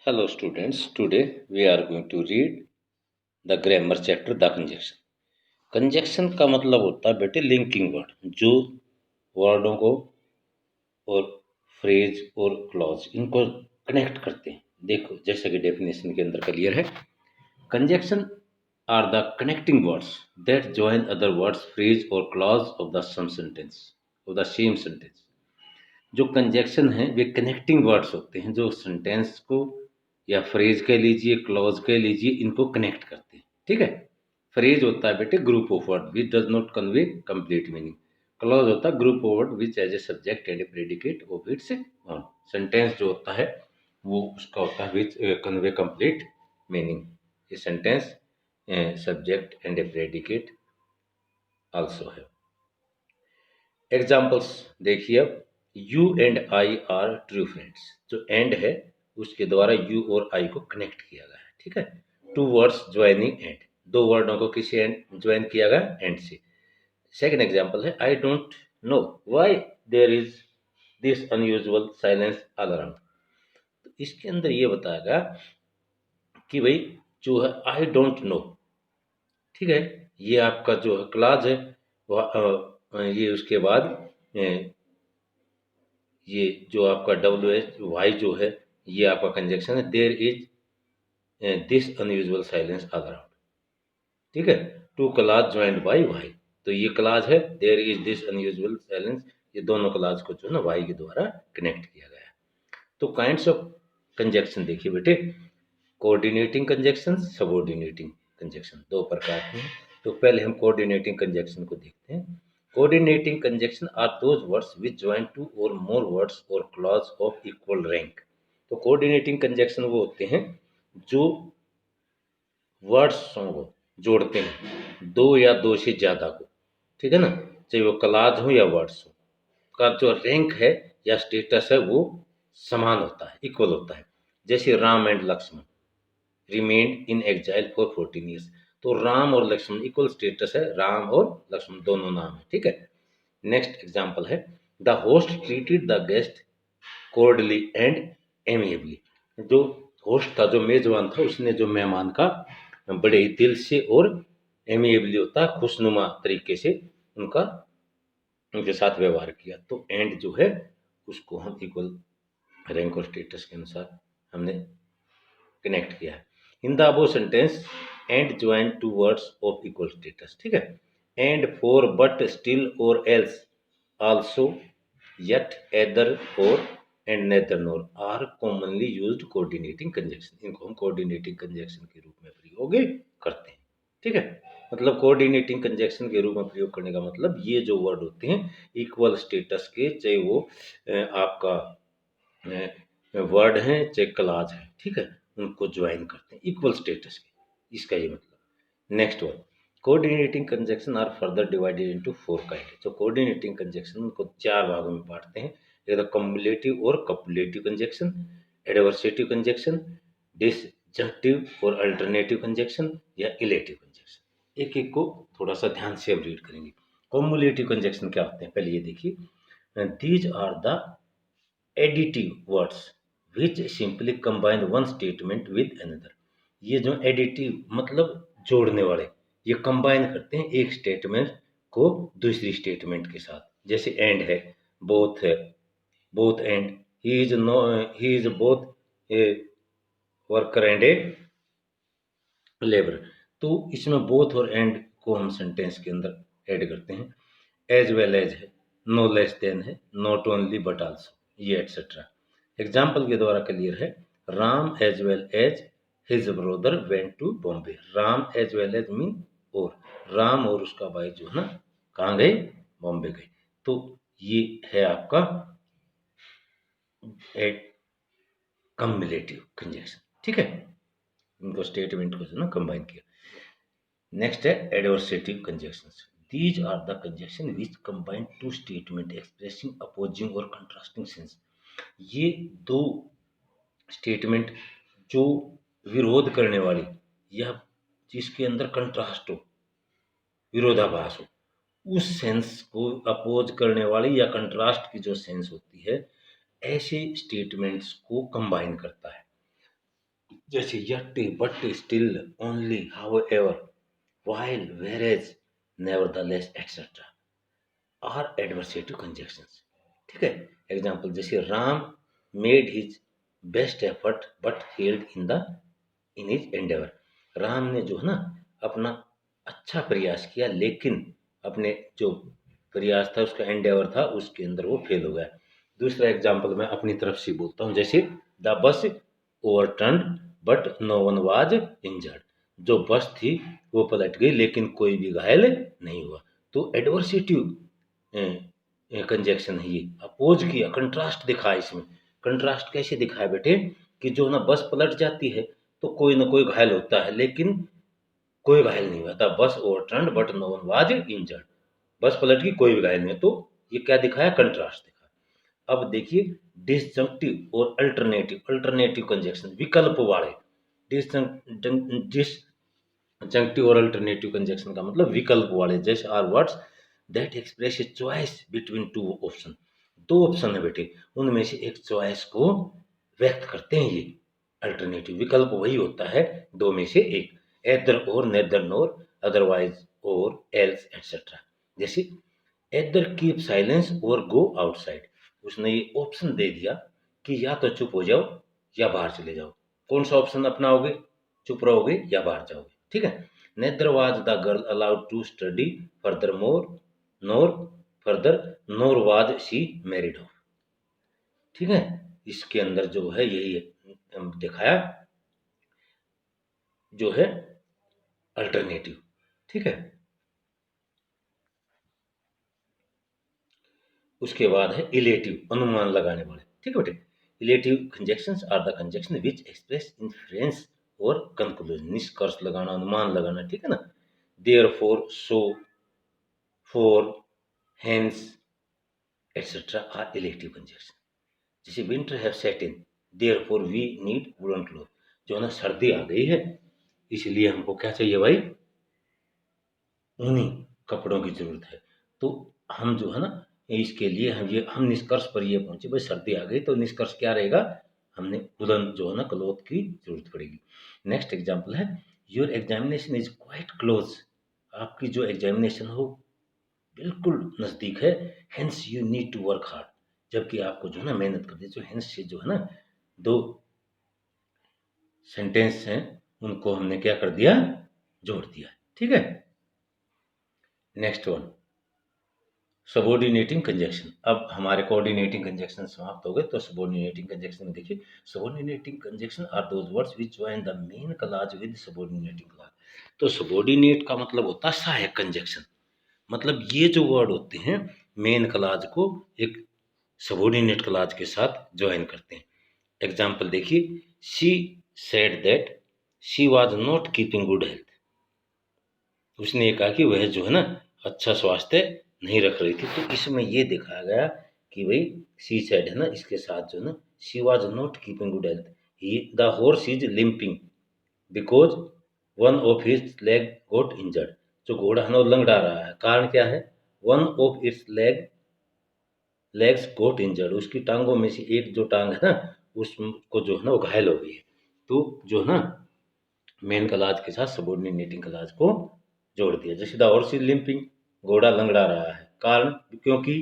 Hello students, today we are going to read the grammar chapter the conjunction. Conjunction का मतलब होता है बेटे लिंकिंग वर्ड, जो वर्डों को और फ्रेज और क्लॉज इनको कनेक्ट करते हैं। देखो जैसे कि डेफिनेशन के अंदर क्लियर है, conjunction are the connecting words that join other words phrase और clause of the sum sentence of the same sentence. जो कंजक्शन है वे कनेक्टिंग वर्ड्स होते हैं जो सेंटेंस को या फ्रेज कह लीजिए क्लॉज कह लीजिए इनको कनेक्ट करते हैं। ठीक है, फ्रेज होता है बेटे group of word which does not convey complete meaning. Clause होता है group of word which has a subject and a predicate of its own. Sentence जो होता है वो उसका होता है विच कन्वे कंप्लीट मीनिंग। ये sentence subject and a predicate also है। एग्जाम्पल्स देखिए अब, you and I are true friends. जो एंड है उसके द्वारा यू और आई को कनेक्ट किया गया है। ठीक है, टू वर्ड्स ज्वाइनिंग एंड, दो वर्डों को किसी एंड ज्वाइन किया गया एंड से। सेकंड एग्जाम्पल है, I don't know why there is this unusual silence all around. तो इसके अंदर ये बताया गया कि भाई जो है आई डोंट नो, ठीक है, ये आपका जो है क्लाज है ये उसके बाद ये जो आपका डब्ल्यू एच वाई जो है ये आपका कंजक्शन है, there is this unusual silence all around. ठीक है, two clause joined by why, तो ये क्लास है there is this unusual silence, ये दोनों क्लास को जो है ना वाई के द्वारा कनेक्ट किया गया है। तो काइंड्स ऑफ कंजक्शन देखिए बेटे, कोऑर्डिनेटिंग कंजक्शन, सबऑर्डिनेटिंग कंजक्शन, दो प्रकार के हैं। तो पहले हम कोऑर्डिनेटिंग कंजक्शन को देखते हैं। Coordinating conjunction are those words which join two or more words or clause of equal rank. तो कोऑर्डिनेटिंग कंजक्शन वो होते हैं जो वर्ड्स को जोड़ते हैं, दो या दो से ज्यादा को। ठीक है ना, चाहे वो क्लॉज हो या वर्ड्स हो, का जो रैंक है या स्टेटस है वो समान होता है, इक्वल होता है। जैसे Ram and Lakshman remained in exile for 14 years. तो राम और लक्ष्मण इक्वल स्टेटस है, राम और लक्ष्मण दोनों नाम है। ठीक है, नेक्स्ट एग्जाम्पल है, the host treated the guest cordially and amiably. जो होस्ट था, जो मेजबान था, उसने जो मेहमान का बड़े ही दिल से और एमिएबली होता है खुशनुमा तरीके से उनका उनके साथ व्यवहार किया। तो एंड जो है उसको हम इक्वल रैंक और स्टेटस के अनुसार हमने कनेक्ट किया है। In the above sentence and join two words of equal status. ठीक है, and for but still or else also yet either or and neither nor are commonly used coordinating conjunction। इनको हम coordinating conjunction के रूप में प्रयोग करते हैं। ठीक है, मतलब कोऑर्डिनेटिंग कंजक्शन के रूप में प्रयोग करने का मतलब ये जो वर्ड होते हैं इक्वल स्टेटस के, चाहे वो आपका वर्ड है चाहे क्लाज है, ठीक है, उनको ज्वाइन करते हैं इक्वल स्टेटस के, इसका ये मतलब। Next word, coordinating conjunction are further divided into 4 kind. जो कोऑर्डिनेटिंग कंजक्शन उनको 4 भागों में बांटते हैं, एक तो कम्युलेटिव और कपुलेटिव कंजक्शन, एडवर्सेटिव कंजक्शन, डिसजंक्टिव और अल्टरनेटिव कंजक्शन या इलेटिव कंजक्शन। एक एक को थोड़ा सा ध्यान से अब रीड करेंगे। कम्युलेटिव कंजक्शन क्या होते हैं पहले ये देखिए, these are the additive words which simply combine one statement with another. ये जो एडिटिव मतलब जोड़ने वाले, ये कंबाइन करते हैं एक स्टेटमेंट को दूसरी स्टेटमेंट के साथ। जैसे एंड है, बोथ है, both and, he is no, he is both a worker and a labour. तो इसमें बोथ और एंड को हम सेंटेंस के अंदर ऐड करते हैं। एज वेल एज है, नो लेस देन है, नॉट ओनली बट आल्सो, ये एटसेट्रा। एग्जाम्पल के द्वारा क्लियर है, Ram as well as his brother went to Bombay. Ram as well as mean और, राम और उसका भाई जो है ना कहाँ गए, बॉम्बे गए। तो ये है आपका कम्युलेटिव कंजक्शन। ठीक है, इनको स्टेटमेंट को जो ना कंबाइन किया। नेक्स्ट है adversative conjunctions. These are the conjunction which combine two statement expressing opposing or contrasting sense. ये दो स्टेटमेंट जो विरोध करने वाली या जिसके अंदर कंट्रास्ट हो, विरोधाभास हो, उस सेंस को अपोज करने वाली या कंट्रास्ट की जो सेंस होती है, ऐसे स्टेटमेंट्स को कंबाइन करता है। जैसे yet, but, still, only, however, while, whereas, nevertheless, etc. Are adversative conjunctions. ठीक है। एग्जाम्पल जैसे Ram made his best effort but failed in his endeavour. Ram ने जो है ना अपना अच्छा प्रयास किया, लेकिन अपने जो प्रयास था उसका एंडेवर था उसके अंदर वो फेल हो गया। दूसरा एग्जाम्पल मैं अपनी तरफ से बोलता हूँ, जैसे the bus overturn but no one was injured. जो बस थी वो पलट गई लेकिन कोई भी घायल नहीं हुआ। तो एडवर्सिटिव कंजक्शन है ये, अपोज किया, कंट्रास्ट दिखाया इसमें। कंट्रास्ट कैसे दिखाया बेटे, कि जो ना बस पलट जाती है तो कोई ना कोई घायल होता है, लेकिन कोई घायल नहीं हुआ था। Bus overturned but no one was injured. Bus पलट गई, कोई भी घायल नहीं है। तो ये क्या दिखाया, कंट्रास्ट दिखाया। अब देखिए डिसजंक्टिव और अल्टरनेटिव, अल्टरनेटिव कंजक्शन विकल्प वाले। डिसजंक्टिव और अल्टरनेटिव कंजक्शन का मतलब विकल्प वाले, जैसे are words that express a choice between two option. दो ऑप्शन है बेटे, उनमें से एक चॉइस को व्यक्त करते हैं ये। अल्टरनेटिव विकल्प वही होता है दो में से एक, एदर और, नेदर नोर, अदरवाइज और, एल्स एटसेट्रा। जैसे एदर कीप साइलेंस और गो आउटसाइड। उसने ये ऑप्शन दे दिया कि या तो चुप हो जाओ या बाहर चले जाओ। कौन सा ऑप्शन अपनाओगे, चुप रहोगे या बाहर जाओगे। ठीक है। Neither was the girl allowed to study further more nor further nor was she married off. ठीक है। इसके अंदर जो है यही दिखाया जो है अल्टरनेटिव। ठीक है। उसके बाद है इलेटिव, अनुमान लगाने वाले। ठीक है बेटे। Illative conjunctions are the conjunction which express inference और कंक्लूजन, निष्कर्ष लगाना, अनुमान लगाना। ठीक है ना। Therefore, so, for, hence etcetera are illative conjunction. जैसे winter have set in, therefore we need woollen cloth. जो है ना सर्दी आ गई है इसलिए हमको क्या चाहिए भाई, ऊनी कपड़ों की जरूरत है। तो हम जो है ना इसके लिए हम निष्कर्ष पर ये पहुंचे भाई सर्दी आ गई, तो निष्कर्ष क्या रहेगा, हमने वुलन जो है ना क्लॉथ की जरूरत पड़ेगी। Next example is your examination is quite close. आपकी जो एग्जामिनेशन हो बिल्कुल नजदीक है, hence you need to work hard. जबकि आपको जो है ना मेहनत करनी, जो हेंस से जो है ना दो सेंटेंस हैं उनको हमने क्या कर दिया, जोड़ दिया। ठीक है। Next one subordinating conjunction. अब हमारे कोऑर्डिनेटिंग कंजक्शन समाप्त हो गए, तो सबोर्डिनेटिंग कंजक्शन में देखिए, subordinating conjunction are those words which join the main clause with subordinating clause. तो सबोर्डिनेट का मतलब होता है सहायक कंजक्शन। मतलब ये जो वर्ड होते हैं मेन क्लॉज को एक सबोर्डिनेट क्लॉज के साथ ज्वाइन करते हैं। एग्जाम्पल देखिए, she said that she was not keeping good health. उसने ये कहा कि वह जो है ना अच्छा स्वास्थ्य नहीं रख रही थी। तो इसमें ये दिखाया गया कि भाई सी सेड है ना, इसके साथ जो है ना she was not keeping good health, he the horse is limping because one of his leg got injured. जो घोड़ा है ना वो लंगड़ा रहा है, कारण क्या है, one of its legs got injured. उसकी टांगों में से एक जो टांग है ना उसको जो है ना वो घायल हो गई है। तो जो है ना मेन क्लॉज के साथ सबोर्डिनेटिंग क्लॉज को जोड़ दिया। जैसे द हॉर्स इज लिंपिंग, घोड़ा लंगड़ा रहा है, कारण क्योंकि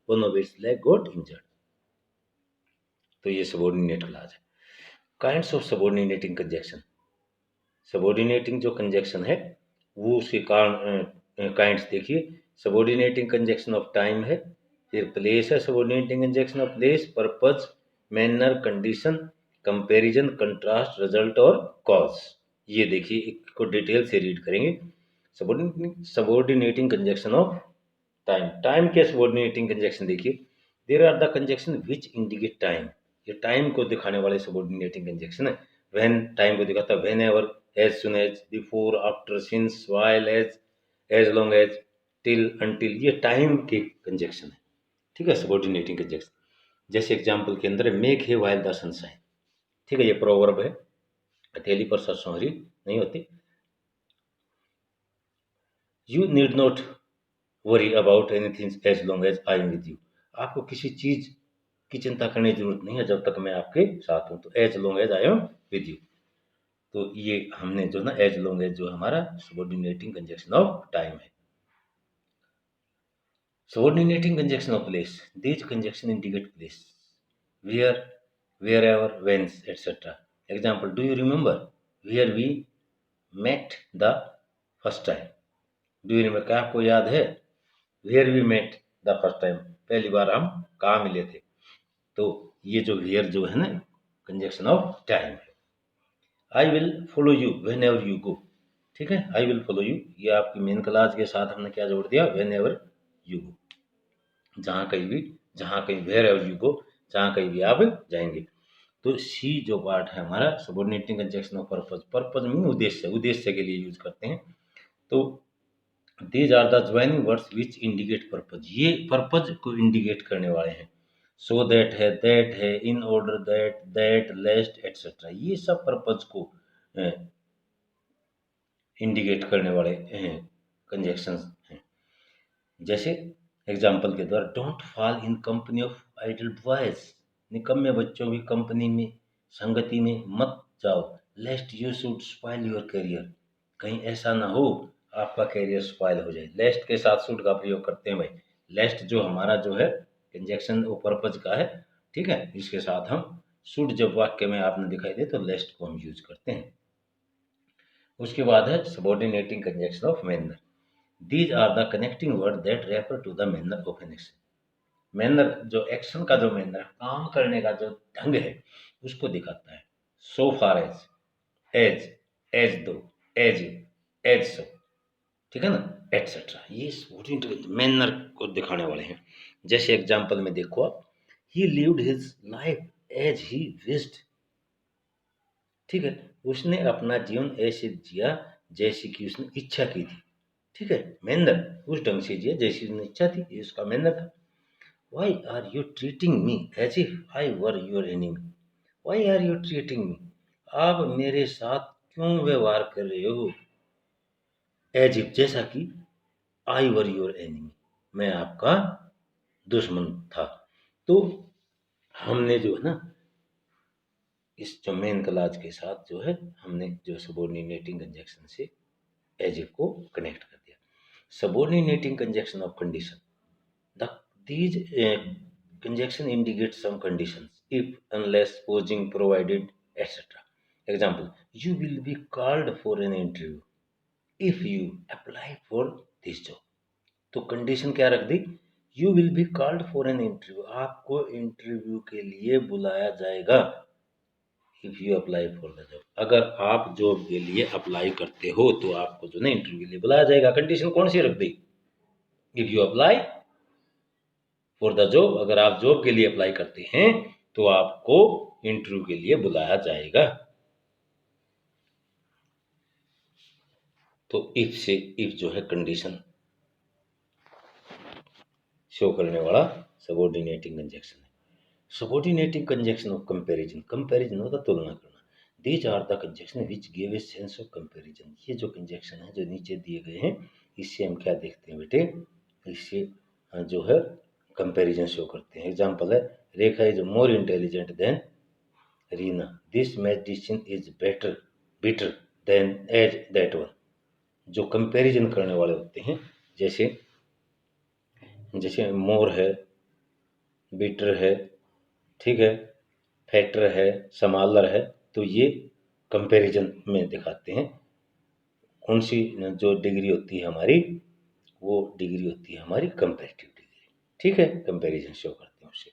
one of its leg got injured. तो ये सबोर्डिनेट क्लॉज है। Kinds of subordinating conjunction. Subordinating जो कंजक्शन है वो उसके कारण काइंड्स देखिए, सबोर्डिनेटिंग कंजक्शन ऑफ टाइम है, फिर प्लेस है, subordinating conjunction of place, purpose, manner, condition, comparison, contrast, result और कॉज। ये देखिए एक को डिटेल से रीड करेंगे। Subordinating conjunction of time. Time के सबोर्डिनेटिंग कंजक्शन देखिए, there are the conjunction which indicate time. ये टाइम को दिखाने वाले सबोर्डिनेटिंग कंजक्शन है। व्हेन टाइम को दिखाता है, whenever, as soon as, before, after, since, while, as long as, till, until, ये टाइम के कंजक्शन है। ठीक है, सबोर्डिनेटिंग कंजक्शन। जैसे एग्जाम्पल के अंदर मेक है व्हाइल द सनशाइन। ठीक है, ये प्रोवर्ब है, हथेली पर सरसों हरी नहीं होती। You need not worry about anything as long as I am with you. आपको किसी चीज की चिंता करने की जरूरत नहीं है जब तक मैं आपके साथ हूं। तो as long as I am with you. तो ये हमने जो ना एज लॉन्ग एज जो हमारा सबऑर्डिनेटिंग कंजक्शन ऑफ टाइम है। Subordinating conjunction of place, these conjunction indicate place, where, wherever, whence, etc. Example, do you remember where we met the first time? Do you remember, क्या आपको याद है where we met the first time, पहली बार हम कहाँ मिले थे? तो ये जो where जो है ना कंजक्शन ऑफ टाइम है। I will follow you when ever you go, ठीक है, आई विल फॉलो यू, ये आपकी मेन क्लास के साथ हमने क्या जोड़ दिया, वेन एवर यू गो, जहाँ कहीं भी, जहाँ कहीं, वेयर एवर यू गो, जहाँ कहीं भी आप जाएंगे। तो सी जो पार्ट है हमारा subordinating conjunction of purpose, purpose mean उद्देश्य, उद्देश्य के लिए यूज करते हैं। तो these are the joining words which indicate purpose, ये पर्पज को इंडिकेट करने वाले हैं। सो दैट है, दैट है, in order that, lest, etcetera, ये सब पर्पज को इंडिकेट करने वाले कंजक्शंस हैं। जैसे एग्जाम्पल के द्वारा, don't fall in company of idle boys, निकम्मे बच्चों की कंपनी में, संगति में मत जाओ। Lest you should spoil your career, कहीं ऐसा ना हो आपका करियर स्पॉइल हो जाए। लेस्ट के साथ शुड का प्रयोग करते हैं भाई। लेस्ट जो हमारा जो है कंजक्शन वो पर्पज का है, ठीक है, इसके साथ हम शुड जब वाक्य में आपने दिखाई दे तो लेस्ट को हम यूज करते हैं। उसके बाद है subordinating conjunction of manner, these are the connecting word that refer to the manner of an action. Manner जो एक्शन का जो मैनर, काम करने का जो ढंग है उसको दिखाता है। सो फार एज, एज दो, एज इफ, एज सो, ठीक है ना, एटसेट्रा, ये सबऑर्डिनेट मैनर को दिखाने वाले हैं। जैसे एग्जांपल में देखो आप, he lived his life as he wished, ठीक है, उसने अपना जीवन ऐसे जिया जैसी कि उसने इच्छा की थी, ठीक है, मैनर उस ढंग से जिया जैसी उसने इच्छा थी, ये उसका मैनर था। Why are you treating me as if I were your enemy, why are you treating me, आप मेरे साथ क्यों व्यवहार कर रहे हो, एज इफ जैसा कि आई वर योर एनिमी, मैं आपका दुश्मन था। तो हमने जो है ना इस जो मेन क्लॉज के साथ जो है हमने जो सबऑर्डिनेटिंग कंजक्शन से एज इफ को कनेक्ट कर दिया। Subordinating conjunction of condition, the these conjunction indicate some conditions, if, unless, supposing, provided, etc. Example, you will be called for an interview if you apply for this job। तो condition क्या रख दी, you will be called for an interview, आपको interview के लिए बुलाया जाएगा, if you apply for the job, अगर आप जॉब के लिए अप्लाई करते हो तो आपको जो ना इंटरव्यू के लिए बुलाया जाएगा। कंडीशन कौन सी रख दी, if you apply for the job, अगर आप जॉब के लिए अप्लाई करते हैं तो आपको इंटरव्यू के लिए बुलाया जाएगा। तो इफ से, इफ जो है कंडीशन शो करने वाला सबऑर्डिनेटिंग कंजक्शन है। Subordinating conjunction of comparison, comparison होता तुलना करना। These are the conjunction which give a sense of comparison, ये जो कंजक्शन है जो नीचे दिए गए हैं इससे हम क्या देखते हैं बेटे, इससे जो है कंपैरिजन शो करते हैं। एग्जांपल है, Rekha is more intelligent than Reena, this medicine is better better than as that one. जो कंपैरिजन करने वाले होते हैं, जैसे जैसे मोर है, बीटर है, ठीक है, फैक्टर है, समालर है, तो ये कंपैरिजन में दिखाते हैं। कौन सी जो डिग्री होती है हमारी, वो डिग्री होती है हमारी कंपैरेटिव डिग्री, ठीक है, कंपैरिजन शो करते हैं उससे।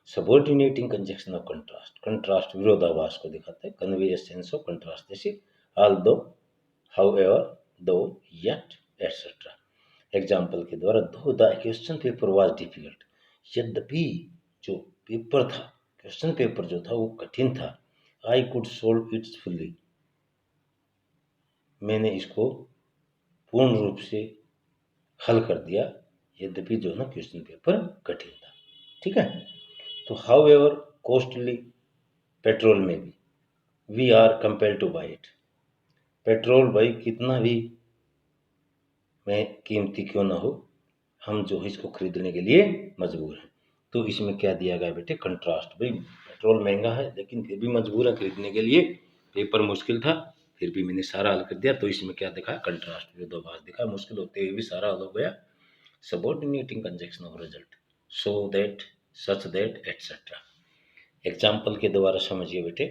Subordinating conjunction of contrast, contrast विरोधाभास को दिखाता है, convey A sense of contrast, जैसे ऑल्दो, हाउएवर, दो, येट, एटसेट्रा। एग्जाम्पल के द्वारा, दो the question paper was difficult, यद्यपि जो पेपर था, क्वेश्चन पेपर जो था वो कठिन था, I could solve it's fully, मैंने इसको पूर्ण रूप से हल कर दिया, यद्यपि जो ना क्वेश्चन पेपर कठिन था, ठीक है। तो हाउ एवर कॉस्टली पेट्रोल में भी, we are compel to buy it, petrol भाई कितना भी में कीमती क्यों ना हो, हम जो है इसको खरीदने के लिए मजबूर हैं। तो इसमें क्या दिया गया बेटे, कंट्रास्ट, भाई पेट्रोल महंगा है लेकिन फिर भी मजबूर है खरीदने के लिए, पेपर मुश्किल था, फिर भी मैंने सारा हल कर दिया। तो इसमें क्या दिखा, कंट्रास्ट विरोधाभास दिखा, मुश्किल होते हुए भी सारा हल हो गया। Subordinating conjunction of result, so that, such that, etcetera. Example के द्वारा समझिए बेटे।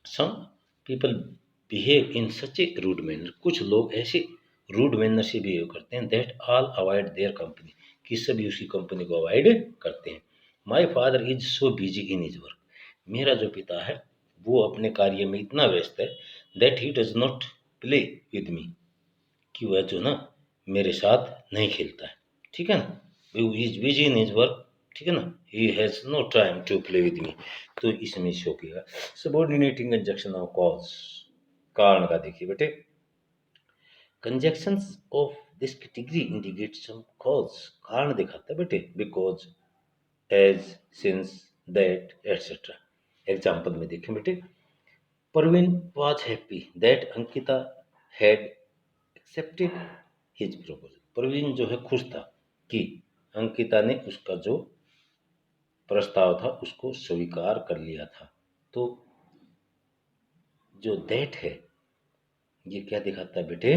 Some people behave in such a rude manner, कुछ लोग ऐसे रूड मैनर से बिहेव करते हैं, that all avoid their company, कि सभी उसकी कंपनी को अवॉइड करते हैं। My father is so busy in his work, मेरा जो पिता है वो अपने कार्य में इतना व्यस्त है, that he does not play with मी, कि वह जो ना मेरे साथ नहीं खेलता है, ठीक है ना, he is busy in his work, ठीक है ना, he has no time to play with me. तो इसमें शो किया। सबऑर्डिनेटिंग कंजंक्शन ऑफ कॉज, कारण का देखिए बेटे। Conjunctions of this category indicate some cause, कारण दिखाता है बेटे, because, as, since, that, etcetera. Example में देखें बेटे। Parveen was happy that Ankita had accepted his proposal, Parveen जो है खुश था कि अंकिता ने उसका जो प्रस्ताव था उसको स्वीकार कर लिया था। तो जो दैट है ये क्या दिखाता है बेटे,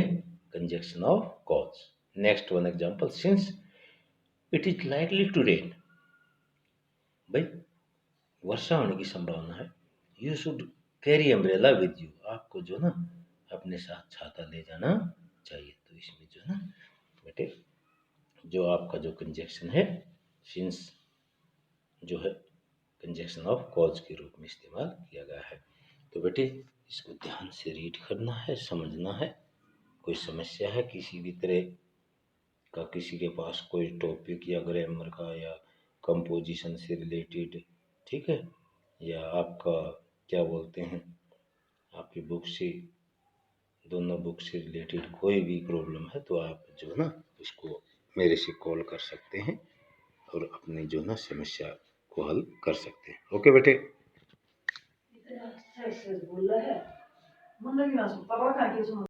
conjunction of cause. Next one example, since it is likely to rain, भाई वर्षा होने की संभावना है, you should carry umbrella with you, आपको जो ना अपने साथ छाता ले जाना चाहिए। तो इसमें जो है ना बेटे जो आपका जो कंजंक्शन है सिंस जो है कंजंक्शन ऑफ कॉज के रूप में इस्तेमाल किया गया है। तो बेटे इसको ध्यान से रीड करना है, समझना है। कोई समस्या है किसी भी तरह का, किसी के पास कोई टॉपिक या ग्रामर का या कंपोजिशन से रिलेटेड, ठीक है, या आपका क्या बोलते हैं आपकी बुक से, दोनों बुक से रिलेटेड कोई भी प्रॉब्लम है तो आप जो है ना उसको मेरे से कॉल कर सकते हैं और अपनी जो है ना समस्या को हल कर सकते हैं। ओके बेटे।